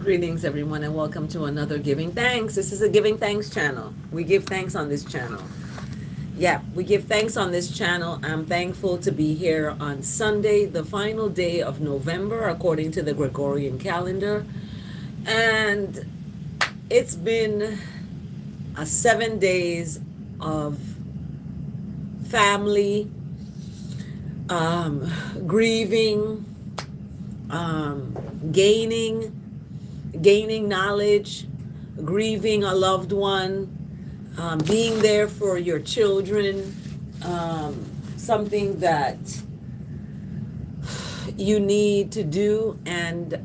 Greetings, everyone, and welcome to another Giving Thanks. This is a Giving Thanks channel. We give thanks on this channel. Yeah, we give thanks on this channel. I'm thankful to be here on Sunday, the final day of November, according to the Gregorian calendar. And it's been 7 days of family, grieving, gaining knowledge, grieving a loved one, being there for your children, something that you need to do. And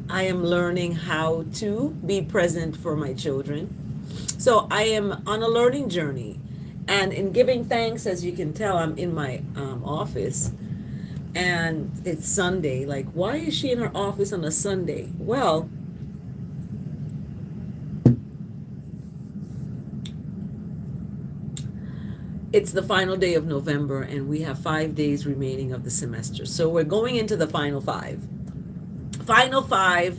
I am learning how to be present for my children. So I am on a learning journey. And in giving thanks, as you can tell, I'm in my office. And it's Sunday. Like, why is she in her office on a Sunday? Well, it's the final day of November, and we have 5 days remaining of the semester. So we're going into the final five. Final five,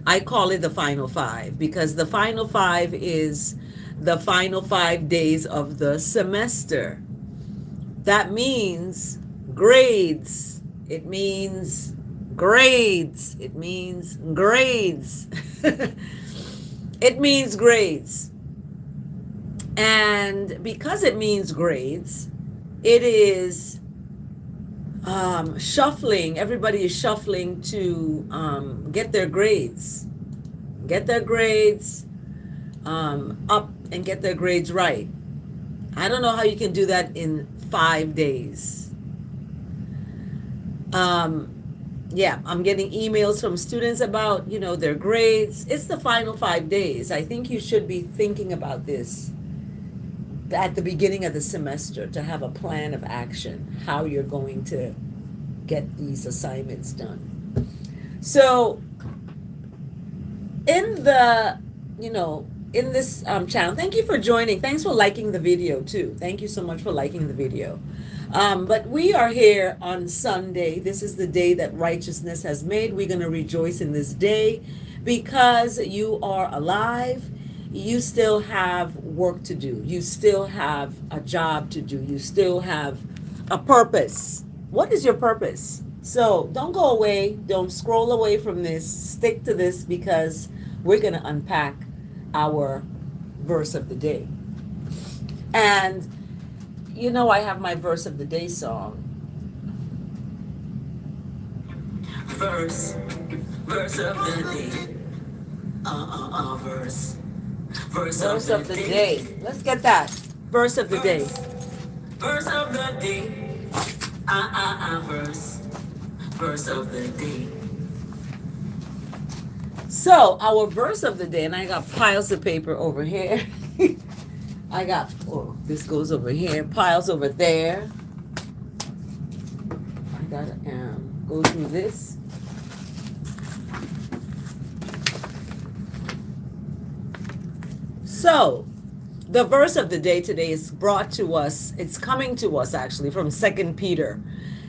I call it the final five because the final five is the final 5 days of the semester. That means grades. It means grades. It means grades. It means grades. And because it means grades, it is shuffling. Everybody is shuffling to get their grades. Get their grades up and get their grades right. I don't know how you can do that in 5 days. Yeah, I'm getting emails from students about, their grades. It's the final 5 days. I think you should be thinking about this at the beginning of the semester to have a plan of action, how you're going to get these assignments done. So in the, in this channel, thank you for joining. Thanks for liking the video too. Thank you so much for liking the video. But we are here on Sunday. This is the day that righteousness has made. We're going to rejoice in this day because you are alive. You still have work to do. You still have a job to do. You still have a purpose. What is your purpose? So don't go away. Don't scroll away from this. Stick to this because we're going to unpack our verse of the day. And I have my verse of the day song. Verse of the day. Verse of the day. Let's get that. Verse of the day. Verse of the day. Verse of the day. So our verse of the day, and I got piles of paper over here. This goes over here, piles over there. I gotta go through this. So the verse of the day today is brought to us, it's coming to us actually from 2 Peter.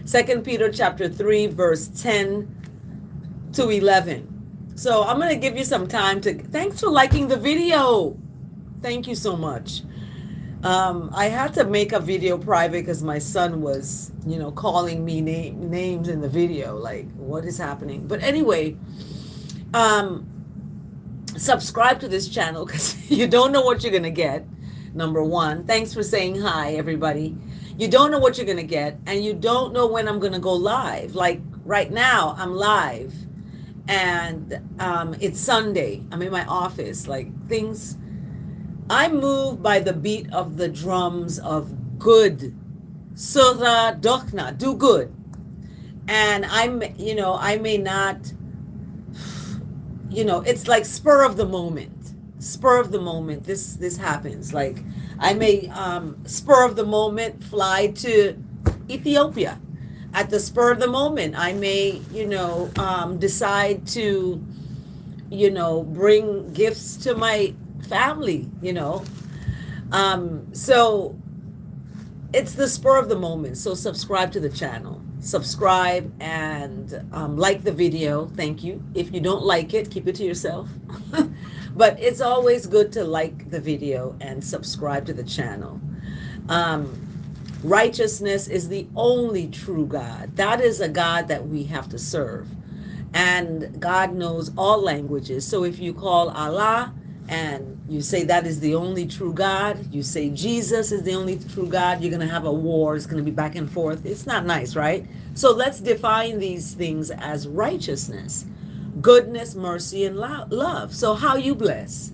2 Peter chapter 3, verse 10 to 11. So I'm going to give you some time thanks for liking the video. Thank you so much. I had to make a video private because my son was, calling me names in the video. Like, what is happening? But anyway, subscribe to this channel because you don't know what you're going to get. Number one, thanks for saying hi, everybody. You don't know what you're going to get, and you don't know when I'm going to go live. Like right now, I'm live, and it's Sunday. I'm in my office. Like I'm moved by the beat of the drums of good. Sura Dokna, do good. And I may not, it's like spur of the moment. Spur of the moment. This happens. Like I may spur of the moment fly to Ethiopia. At the spur of the moment, I may, decide to, bring gifts to my family, so it's the spur of the moment. So subscribe to the channel. subscribe, and like the video. Thank you. If you don't like it, keep it to yourself. But it's always good to like the video and subscribe to the channel. Um, Righteousness is the only true God. That is a God that we have to serve. And God knows all languages. So if you call Allah and you say that is the only true God, you say Jesus is the only true God, you're going to have a war. It's going to be back and forth. It's not nice, right? So let's define these things as righteousness, goodness, mercy, and love. So how you bless?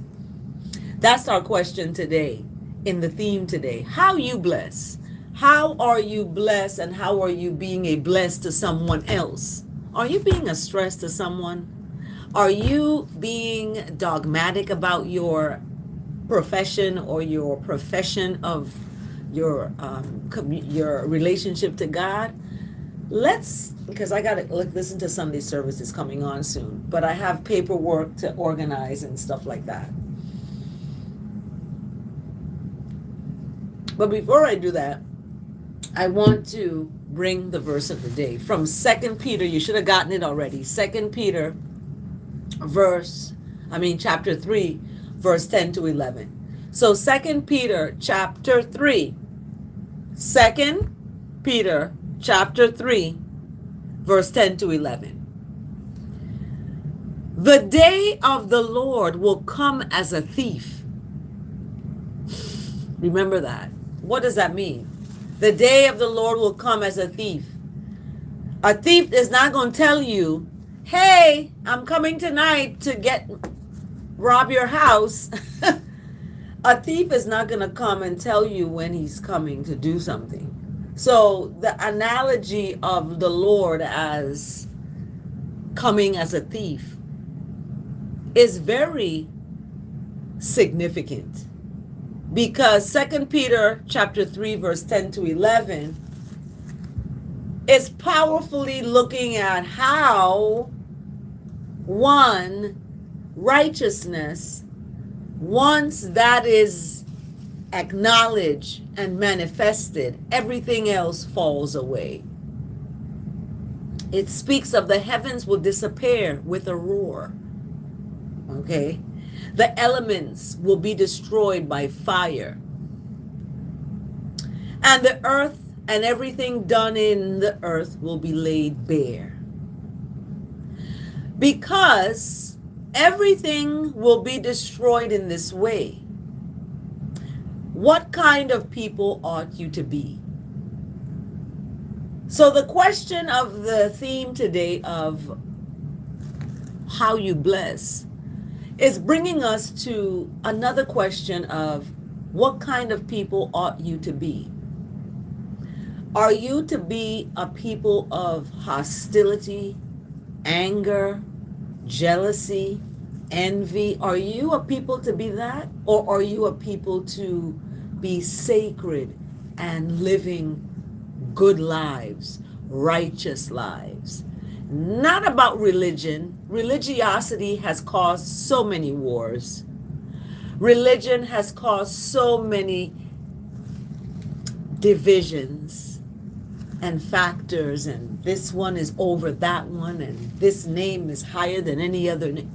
That's our question today, in the theme today. How you bless? How are you blessed, and how are you being a bless to someone else? Are you being a stress to someone? Are you being dogmatic about your profession or your profession of your relationship to God? Because I got to listen to Sunday services coming on soon, but I have paperwork to organize and stuff like that. But before I do that, I want to bring the verse of the day from 2 Peter. You should have gotten it already. 2 Peter chapter 3, verse 10 to 11. So 2 Peter chapter 3. 2 Peter chapter 3, verse 10 to 11. The day of the Lord will come as a thief. Remember that. What does that mean? The day of the Lord will come as a thief. A thief is not going to tell you, hey, I'm coming tonight to rob your house. A thief is not going to come and tell you when he's coming to do something. So the analogy of the Lord as coming as a thief is very significant. Because 2 Peter chapter 3, verse 10 to 11 is powerfully looking at how righteousness, once that is acknowledged and manifested, everything else falls away. It speaks of the heavens will disappear with a roar. Okay? The elements will be destroyed by fire. And the earth and everything done in the earth will be laid bare. Because everything will be destroyed in this way, what kind of people ought you to be? So the question of the theme today of how you bless is bringing us to another question of what kind of people ought you to be? Are you to be a people of hostility, anger, jealousy, envy? Are you a people to be that? Or are you a people to be sacred and living good lives, righteous lives? Not about religion. Religiosity has caused so many wars. Religion has caused so many divisions and factors, and this one is over that one, and this name is higher than any other name.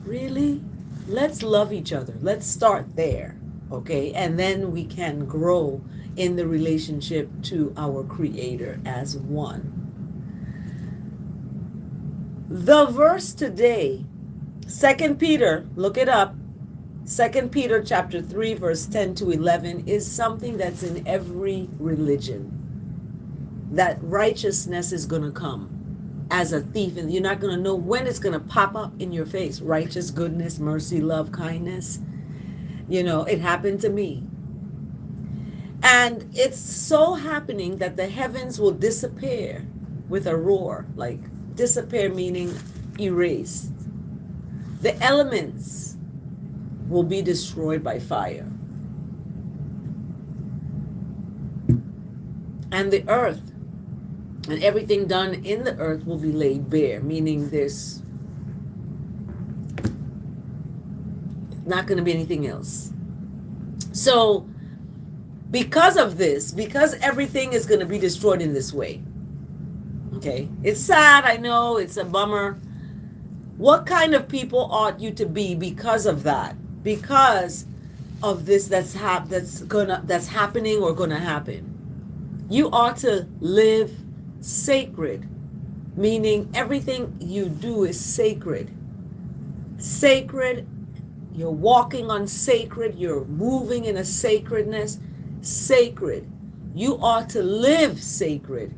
Really? Let's love each other. Let's start there, okay? And then we can grow in the relationship to our Creator as one. The verse today, 2 Peter, look it up, 2 Peter chapter 3, verse 10 to 11, is something that's in every religion. That righteousness is going to come as a thief, and you're not going to know when it's going to pop up in your face. Righteous, goodness, mercy, love, kindness. You know, it happened to me. And it's so happening that the heavens will disappear with a roar, like disappear meaning erased. The elements will be destroyed by fire. And the earth and everything done in the earth will be laid bare, meaning there's not going to be anything else. So because of this, because everything is going to be destroyed in this way, Okay, it's sad, I know, it's a bummer. What kind of people ought you to be because of that? Because of this that's happening or gonna happen. You ought to live sacred, meaning everything you do is sacred. Sacred, you're walking on sacred, you're moving in a sacredness. Sacred. You ought to live sacred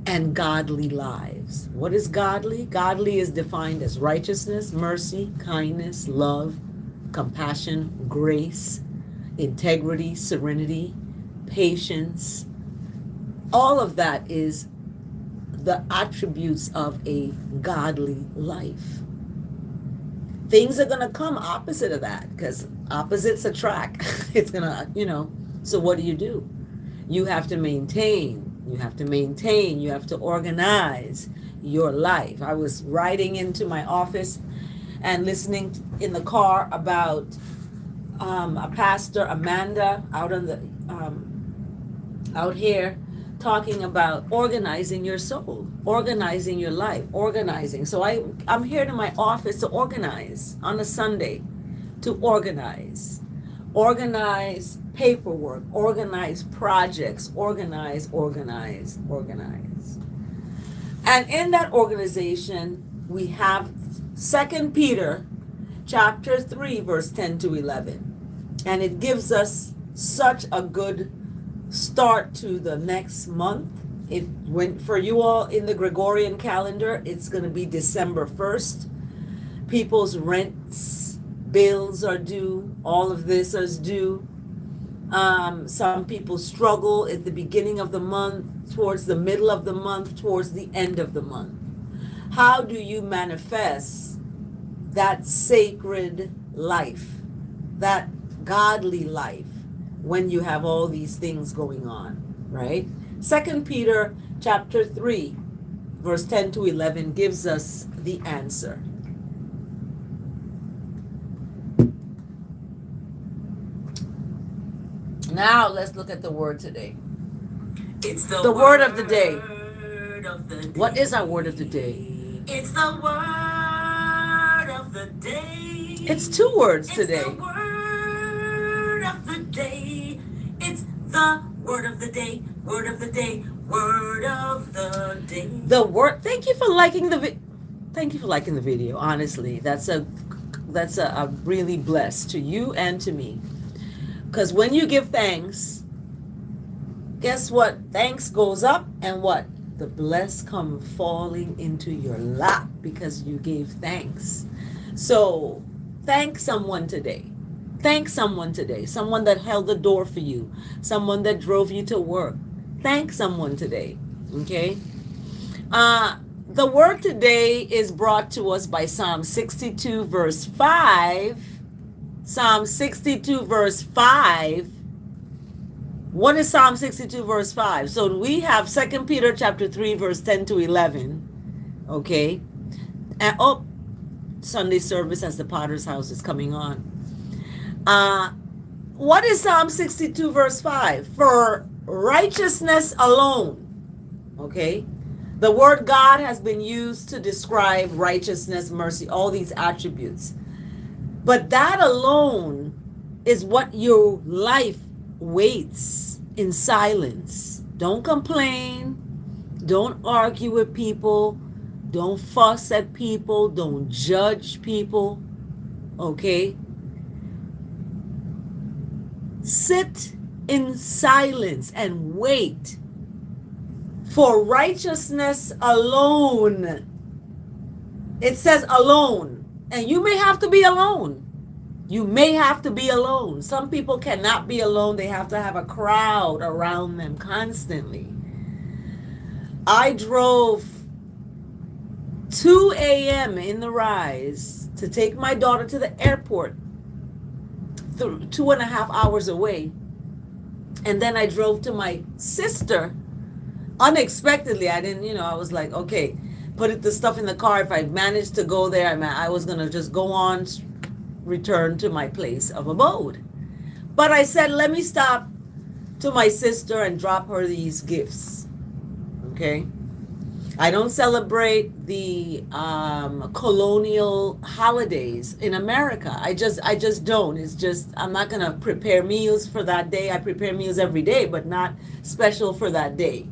and godly lives. What is godly? Godly is defined as righteousness, mercy, kindness, love, compassion, grace, integrity, serenity, patience. All of that is the attributes of a godly life. Things are going to come opposite of that because opposites attract. It's going to, so what do? You have to maintain. You have to organize your life. I was riding into my office and listening in the car about a pastor, Amanda, out here talking about organizing your soul, organizing your life, organizing. So I'm here to my office to organize on a Sunday, to organize paperwork, organize projects, organize. And in that organization, we have 2 Peter chapter 3, verse 10 to 11. And it gives us such a good start to the next month. It went for you all in the Gregorian calendar. It's going to be December 1st. People's rents, bills are due. All of this is due. Some people struggle at the beginning of the month, towards the middle of the month, towards the end of the month. How do you manifest that sacred life, that godly life, when you have all these things going on, right? 2 Peter chapter 3, verse 10 to 11 gives us the answer. Now let's look at the word today. It's the word of the day. What is our word of the day? It's the word of the day. It's two words today. It's the word of the day. It's the word of the day. Word of the day. Word of the day. The word. Thank you for liking the video. Honestly, that's a really blessed to you and to me. Because when you give thanks, guess what? Thanks goes up, and what? The bless come falling into your lap because you gave thanks. So thank someone today. Thank someone today. Someone that held the door for you. Someone that drove you to work. Thank someone today. Okay? The word today is brought to us by Psalm 62 verse 5. Psalm 62 verse 5. What is Psalm 62 verse 5? So we have 2 Peter chapter 3 verse 10 to 11. Okay. And Sunday service as the Potter's House is coming on. What is Psalm 62 verse 5? For righteousness alone. Okay. The word God has been used to describe righteousness, mercy, all these attributes. But that alone is what your life waits in silence. Don't complain. Don't argue with people. Don't fuss at people. Don't judge people. Okay? Sit in silence and wait for righteousness alone. It says alone. And you may have to be alone. You may have to be alone. Some people cannot be alone. They have to have a crowd around them constantly. I drove 2 a.m. in the rise to take my daughter to the airport, 2.5 hours away. And then I drove to my sister unexpectedly. I was like, okay, put the stuff in the car. If I managed to go there, I was going to just go on, return to my place of abode. But I said, let me stop to my sister and drop her these gifts. Okay? I don't celebrate the colonial holidays in America. I just don't. It's just I'm not gonna prepare meals for that day. I prepare meals every day, but not special for that day.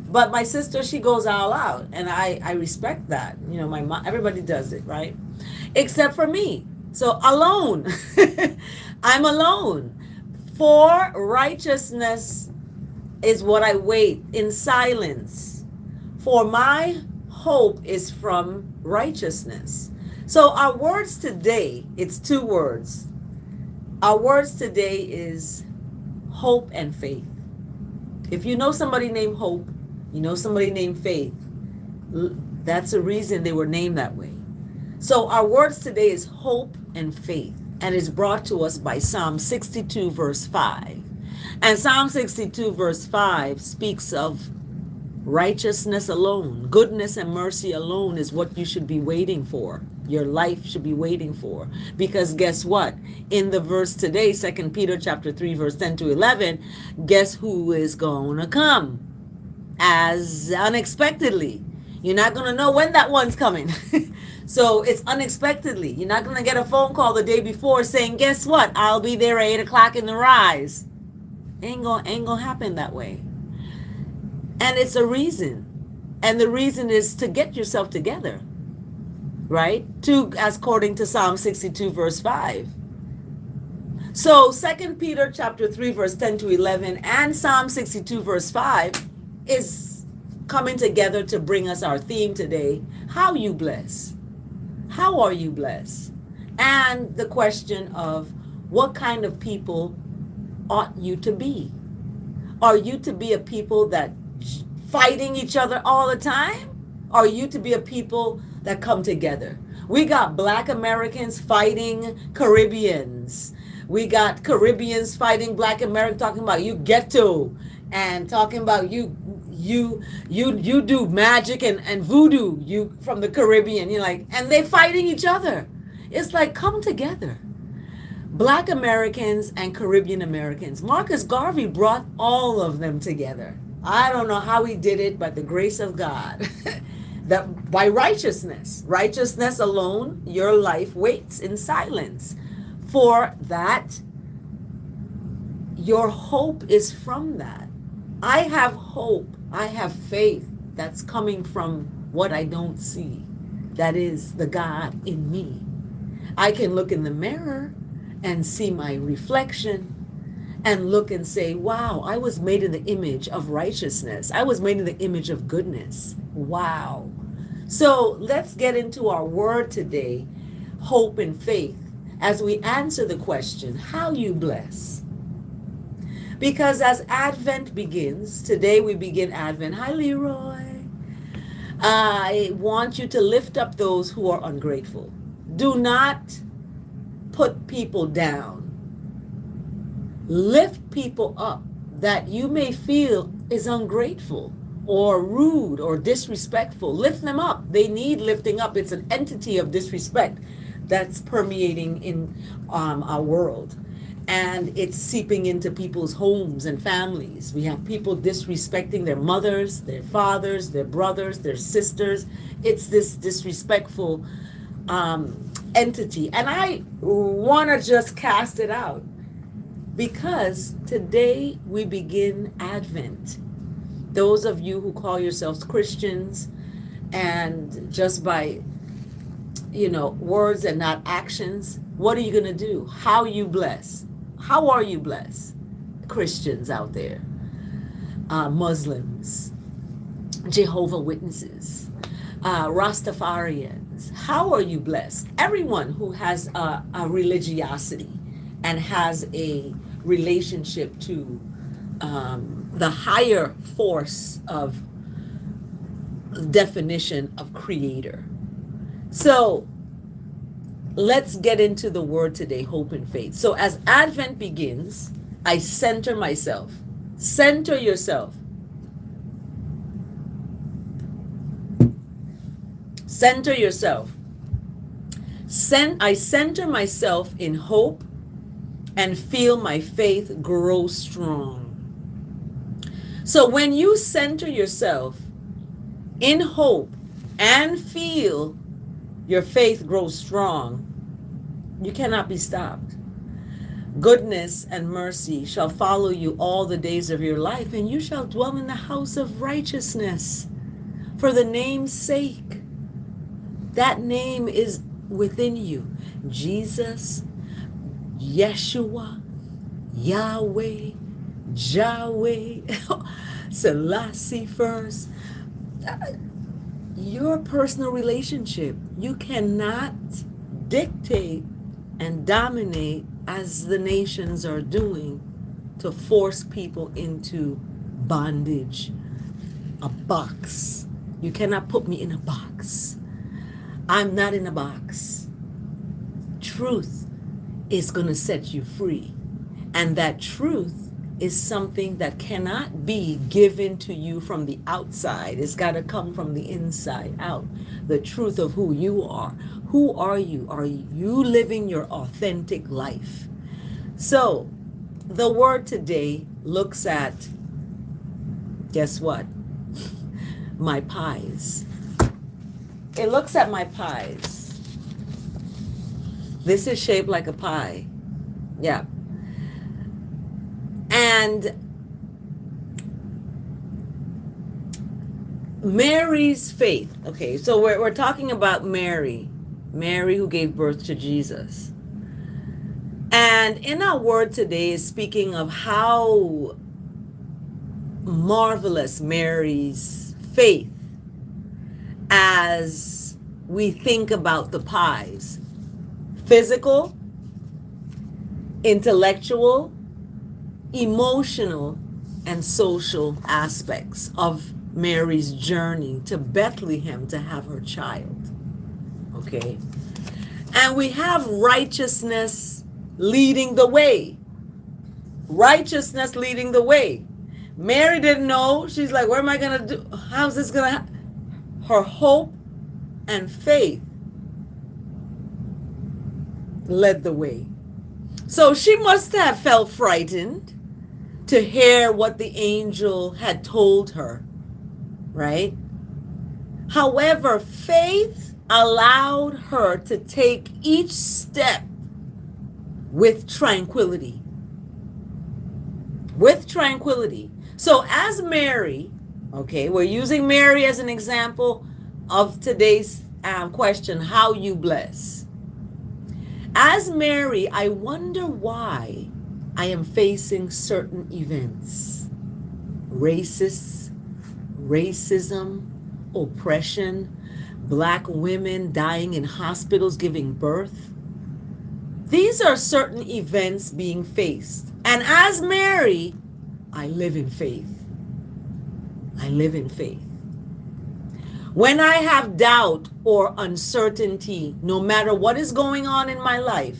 But my sister, she goes all out, and I respect that. You know, my mom, everybody does it, right? Except for me. So alone, I'm alone. For righteousness is what I wait in silence. For my hope is from righteousness. So our words today, it's two words. Our words today is hope and faith. If you know somebody named Hope, you know somebody named Faith, that's the reason they were named that way. So our words today is hope and faith, and it's brought to us by Psalm 62 verse 5. And Psalm 62 verse 5 speaks of righteousness alone. Goodness and mercy alone is what you should be waiting for. Your life should be waiting for. Because guess what? In the verse today, 2 Peter chapter 3 verse 10 to 11, guess who is going to come? As unexpectedly. You're not going to know when that one's coming. So it's unexpectedly. You're not going to get a phone call the day before saying, guess what? I'll be there at 8 o'clock in the rise. Ain't gonna happen that way. And it's a reason. And the reason is to get yourself together. Right? As according to Psalm 62 verse 5. So 2 Peter chapter 3 verse 10 to 11 and Psalm 62 verse 5 is coming together to bring us our theme today. How you bless? How are you blessed? And the question of what kind of people ought you to be? Are you to be a people that fighting each other all the time? Are you to be a people that come together? We got Black Americans fighting Caribbeans. We got Caribbeans fighting Black Americans, talking about you ghetto and talking about you do magic and voodoo, you from the Caribbean. You're like, and they fighting each other. It's like, come together. Black Americans and Caribbean Americans. Marcus Garvey brought all of them together. I don't know how he did it, but the grace of God. That by righteousness alone, your life waits in silence. For that, your hope is from that. I have hope. I have faith that's coming from what I don't see. That is the God in me. I can look in the mirror and see my reflection and look and say, wow, I was made in the image of righteousness. I was made in the image of goodness. Wow. So let's get into our word today, hope and faith, as we answer the question, how you bless? Because as Advent begins, today we begin Advent. Hi, Leroy. I want you to lift up those who are ungrateful. Do not put people down. Lift people up that you may feel is ungrateful or rude or disrespectful. Lift them up. They need lifting up. It's an entity of disrespect that's permeating in our world. And it's seeping into people's homes and families. We have people disrespecting their mothers, their fathers, their brothers, their sisters. It's this disrespectful entity. And I want to just cast it out because today we begin Advent. Those of you who call yourselves Christians and just by, words and not actions, what are you going to do? How you bless? How are you blessed? Christians out there, Muslims, Jehovah Witnesses, Rastafarians. How are you blessed? Everyone who has a religiosity and has a relationship to the higher force of definition of creator. So let's get into the word today, hope and faith. So as Advent begins, I center myself. Center yourself. Center yourself. I center myself in hope and feel my faith grow strong. So when you center yourself in hope and feel your faith grow strong, you cannot be stopped. Goodness and mercy shall follow you all the days of your life, and you shall dwell in the house of righteousness for the name's sake. That name is within you. Jesus, Yeshua, Yahweh, Yahweh, Selassie first. Your personal relationship. You cannot dictate and dominate as the nations are doing to force people into bondage, a box. You cannot put me in a box. I'm not in a box. Truth is going to set you free. And that truth is something that cannot be given to you from the outside. It's got to come from the inside out. The truth of who you are. Who are you? Are you living your authentic life? So, the word today looks at, guess what? My pies. It looks at my pies. This is shaped like a pie. Yeah. And Mary's faith. Okay, so we're talking about Mary who gave birth to Jesus. And in our word today is speaking of how marvelous Mary's faith as we think about the pies. Physical, intellectual, emotional, and social aspects of Mary's journey to Bethlehem to have her child. Okay? And we have righteousness leading the way. Righteousness leading the way. Mary didn't know. She's like, what am I going to do? How's this going to happen? Her hope and faith led the way. So she must have felt frightened to hear what the angel had told her, right? However, faith allowed her to take each step with tranquility. With tranquility. So as Mary, okay, we're using Mary as an example of today's question, how you bless. As Mary, I wonder why I am facing certain events. Racism, oppression, black women dying in hospitals giving birth. These are certain events being faced. And as Mary, I live in faith. I live in faith. When I have doubt or uncertainty, no matter what is going on in my life,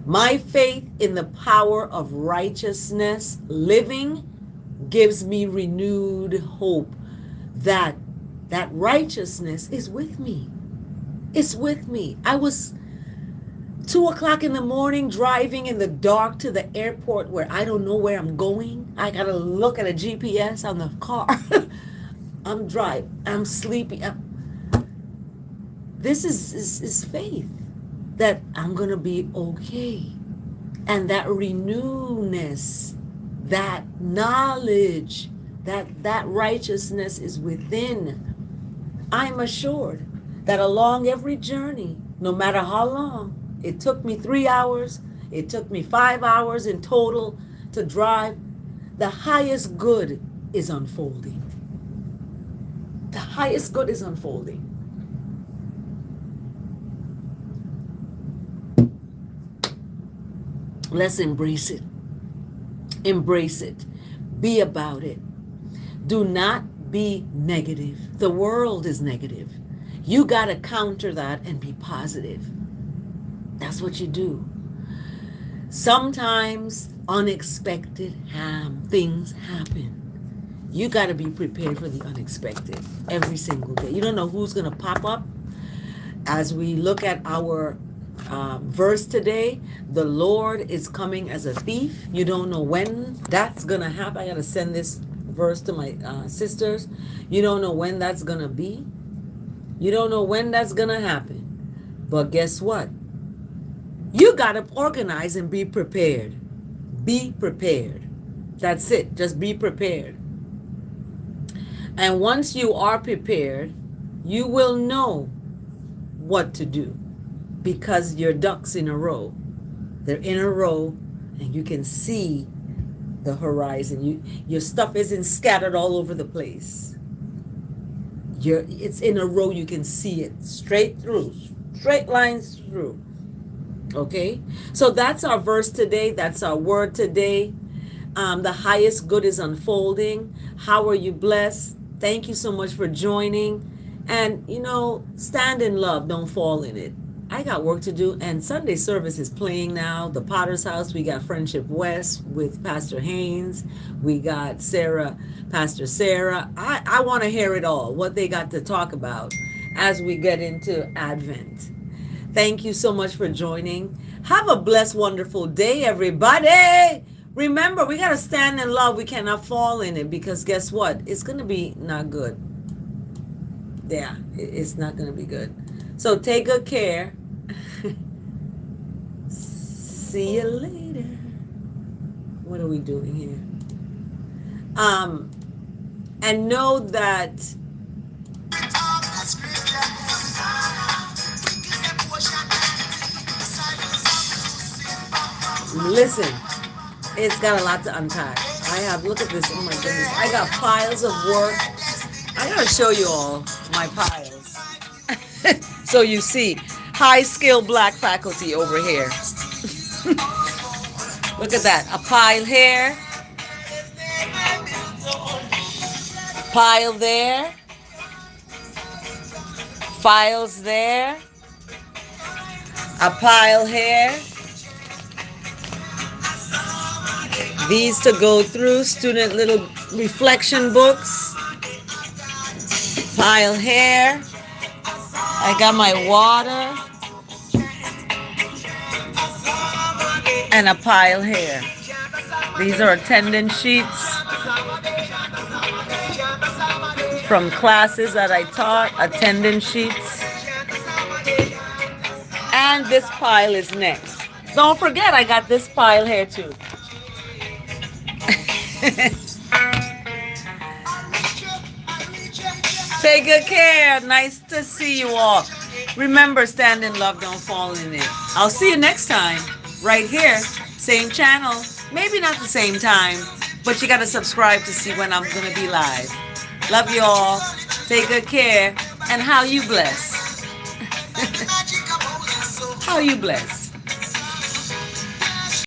my faith in the power of righteousness living gives me renewed hope that that righteousness is with me. It's with me. I was 2:00 in the morning driving in the dark to the airport where I don't know where I'm going. I got to look at a GPS on the car. I'm driving. I'm sleepy. This is faith that I'm going to be okay. And that renewness, that knowledge, that righteousness is within. I'm assured that along every journey, no matter how long, it took me 3 hours, it took me 5 hours in total to drive, the highest good is unfolding. The highest good is unfolding. Let's embrace it. Embrace it. Be about it. Do not be negative. The world is negative. You got to counter that and be positive. That's what you do. Sometimes unexpected things happen. You got to be prepared for the unexpected every single day. You don't know who's going to pop up. As we look at our verse today, the Lord is coming as a thief. You don't know when that's going to happen. I got to send this verse to my sisters. You don't know when that's going to be. You don't know when that's going to happen. But guess what? You got to organize and be prepared. Be prepared. That's it. Just be prepared. And once you are prepared, you will know what to do because your ducks in a row. They're in a row and you can see the horizon. Your stuff isn't scattered all over the place. It's in a row, you can see it straight through, straight lines through. Okay? So that's our verse today. That's our word today. The highest good is unfolding. How are you blessed? Thank you so much for joining. And, stand in love. Don't fall in it. I got work to do. And Sunday service is playing now. The Potter's House. We got Friendship West with Pastor Haynes. We got Pastor Sarah. I want to hear it all, what they got to talk about as we get into Advent. Thank you so much for joining. Have a blessed, wonderful day, everybody. Remember, we got to stand in love. We cannot fall in it because guess what? It's going to be not good. Yeah, it's not going to be good. So take good care. See you later. What are we doing here? And know that listen, it's got a lot to unpack. Look at this, oh my goodness. I got piles of work. I gotta show you all my piles. So you see, high skill black faculty over here. Look at that, a pile here. Pile there. Files there. A pile here. These to go through, student little reflection books. Pile here. I got my water. And a pile here. These are attendance sheets from classes that I taught, attendance sheets. And this pile is next. Don't forget, I got this pile here too. Take good care. Nice to see you all. Remember, stand in love, don't fall in it. I'll see you next time, right here, same channel. Maybe not the same time, but you got to subscribe to see when I'm going to be live. Love you all. Take good care. And how you bless. How you bless.